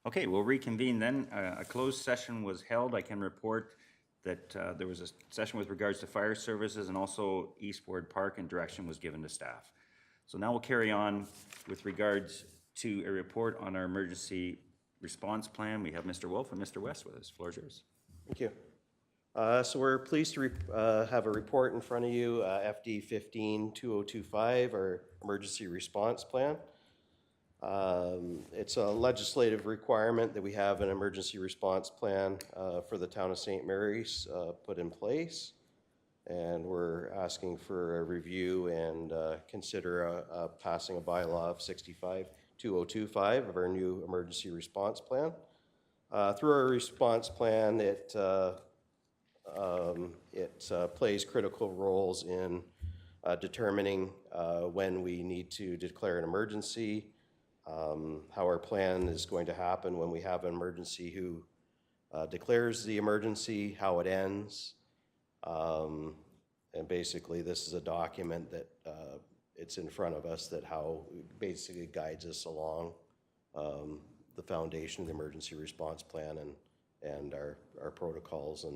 Okay, we'll reconvene then. A closed session was held. I can report that there was a session with regards to fire services and also Eastward Park, and direction was given to staff. So now we'll carry on with regards to a report on our emergency response plan. We have Mr. Wolf and Mr. West with us. Floor is yours. Thank you. So we're pleased to have a report in front of you, FD 15-2025, our emergency response plan. It's a legislative requirement that we have an emergency response plan for the town of St. Mary's put in place. And we're asking for a review and consider passing a bylaw of 65-2025 of our new emergency response plan. Through our response plan, it plays critical roles in determining when we need to declare an emergency, how our plan is going to happen when we have an emergency, who declares the emergency, how it ends. And basically, this is a document that it's in front of us that how basically guides us along the foundation of the emergency response plan and our protocols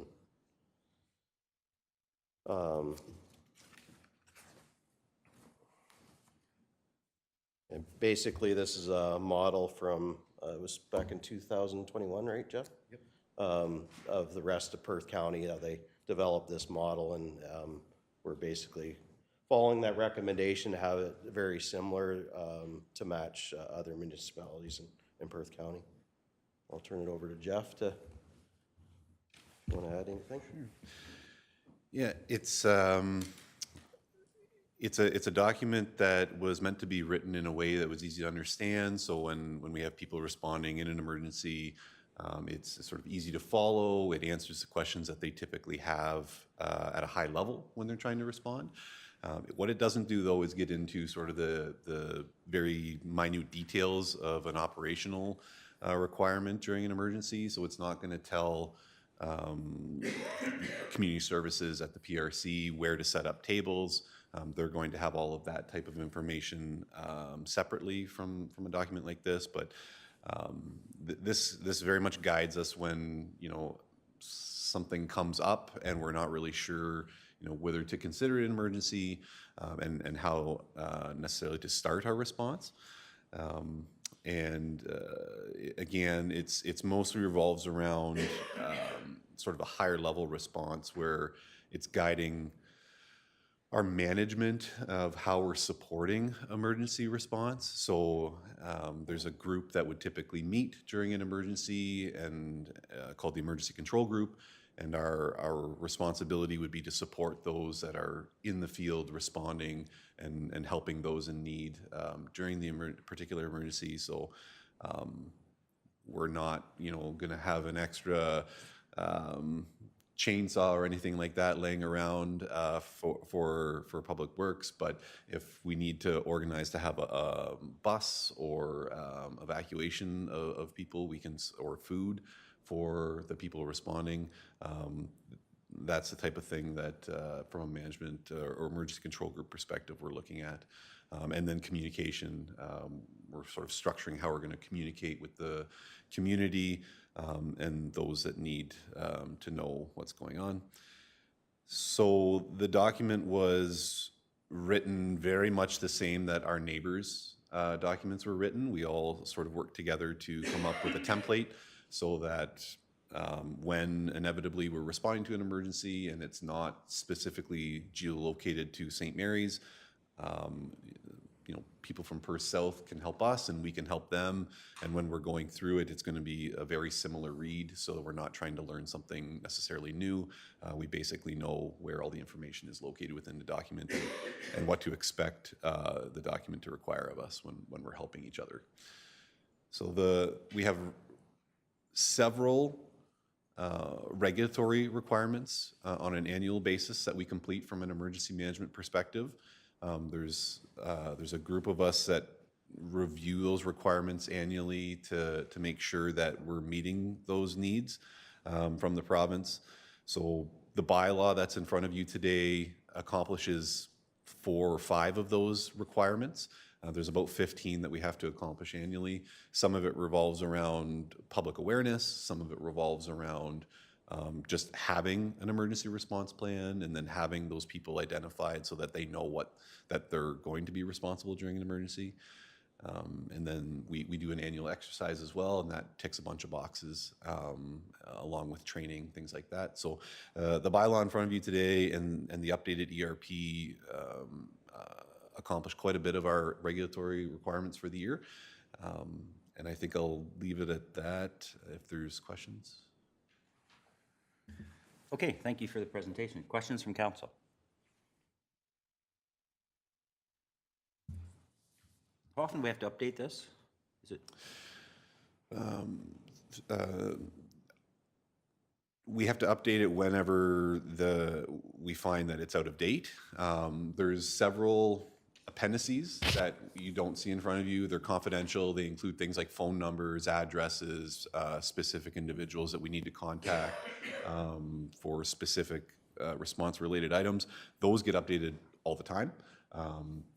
and basically this is a model from it was back in 2021, right, Jeff? Yep. Of the rest of Perth County. They developed this model, and we're basically following that recommendation to have it very similar to match other municipalities in Perth County. I'll turn it over to Jeff to, if you want to add anything. Sure. Yeah, it's a document that was meant to be written in a way that was easy to understand. So when we have people responding in an emergency, it's sort of easy to follow. It answers the questions that they typically have at a high level when they're trying to respond. What it doesn't do, though, is get into sort of the very minute details of an operational requirement during an emergency. So it's not going to tell community services at the PRC where to set up tables. They're going to have all of that type of information separately from a document like this. But this very much guides us when something comes up and we're not really sure whether to consider it an emergency and how necessarily to start our response. Again, it's mostly revolves around sort of a higher level response where it's guiding our management of how we're supporting emergency response. So there's a group that would typically meet during an emergency and called the Emergency Control Group. And our responsibility would be to support those that are in the field responding and helping those in need during the particular emergency. So we're not, going to have an extra chainsaw or anything like that laying around for public works. But if we need to organize to have a bus or evacuation of people, we can, or food for the people responding, that's the type of thing that from a management or emergency control group perspective we're looking at. And then communication, we're sort of structuring how we're going to communicate with the community and those that need to know what's going on. So the document was written very much the same that our neighbors' documents were written. We all sort of worked together to come up with a template so that when inevitably we're responding to an emergency and it's not specifically geolocated to St. Mary's, people from Perth South can help us and we can help them. And when we're going through it, it's going to be a very similar read. So we're not trying to learn something necessarily new. We basically know where all the information is located within the document and what to expect the document to require of us when we're helping each other. So we have several regulatory requirements on an annual basis that we complete from an emergency management perspective. There's a group of us that review those requirements annually to make sure that we're meeting those needs from the province. So the bylaw that's in front of you today accomplishes 4 or 5 of those requirements. There's about 15 that we have to accomplish annually. Some of it revolves around public awareness, some of it revolves around just having an emergency response plan and then having those people identified so that they know that they're going to be responsible during an emergency. And then we do an annual exercise as well, and that ticks a bunch of boxes along with training, things like that. So the bylaw in front of you today and the updated ERP accomplished quite a bit of our regulatory requirements for the year. And I think I'll leave it at that if there's questions. Okay, thank you for the presentation. Questions from council? How often do we have to update this? Is it? We have to update it whenever we find that it's out of date. There's several appendices that you don't see in front of you. They're confidential. They include things like phone numbers, addresses, specific individuals that we need to contact for specific response-related items. Those get updated all the time.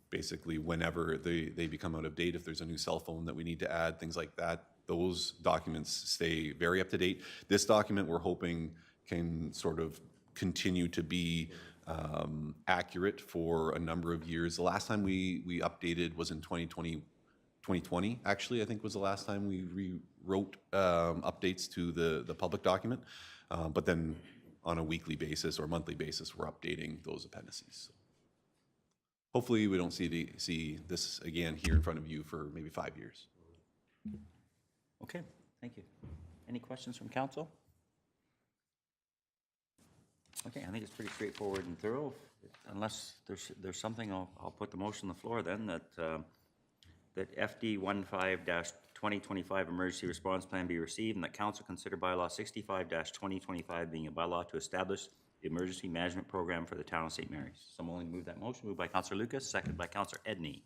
Basically, whenever they become out of date, if there's a new cell phone that we need to add, things like that, those documents stay very up to date. This document, we're hoping, can sort of continue to be accurate for a number of years. The last time we updated was in 2020, actually, I think was the last time we rewrote updates to the public document. But then on a weekly basis or monthly basis, we're updating those appendices. Hopefully, we don't see this again here in front of you for maybe 5 years. Okay, thank you. Any questions from council? Okay, I think it's pretty straightforward and thorough. Unless there's something, I'll put the motion on the floor then that FD 15-2025 Emergency Response Plan be received and that council consider bylaw 65-2025 being a bylaw to establish the Emergency Management Program for the town of St. Mary's. Someone will move that motion. Moved by Councillor Lucas, seconded by Councillor Edney.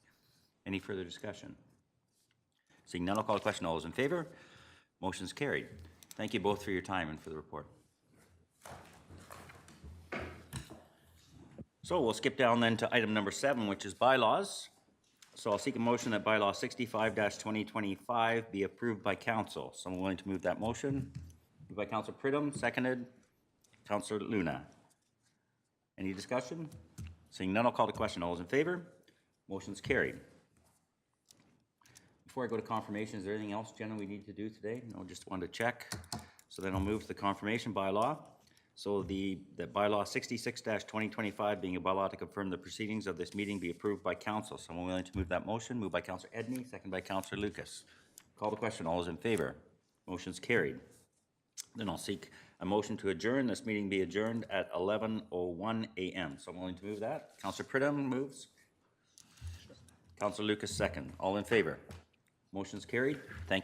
Any further discussion? Seeing none, I'll call the question. All those in favor? Motion's carried. Thank you both for your time and for the report. So we'll skip down then to item number 7, which is bylaws. So I'll seek a motion that bylaw 65-2025 be approved by council. Someone willing to move that motion? Moved by Councillor Pridham, seconded Councillor Luna. Any discussion? Seeing none, I'll call the question. All those in favor? Motion's carried. Before I go to confirmation, is there anything else, Jenna, we need to do today? No, just wanted to check. So then I'll move to the confirmation bylaw. So the bylaw 66-2025 being a bylaw to confirm the proceedings of this meeting be approved by council. Someone willing to move that motion? Moved by Councillor Edney, seconded by Councillor Lucas. Call the question. All those in favor? Motion's carried. Then I'll seek a motion to adjourn. This meeting be adjourned at 11:01 a.m. Someone willing to move that? Councillor Pridham moves. Councillor Lucas second. All in favor? Motion's carried. Thank you.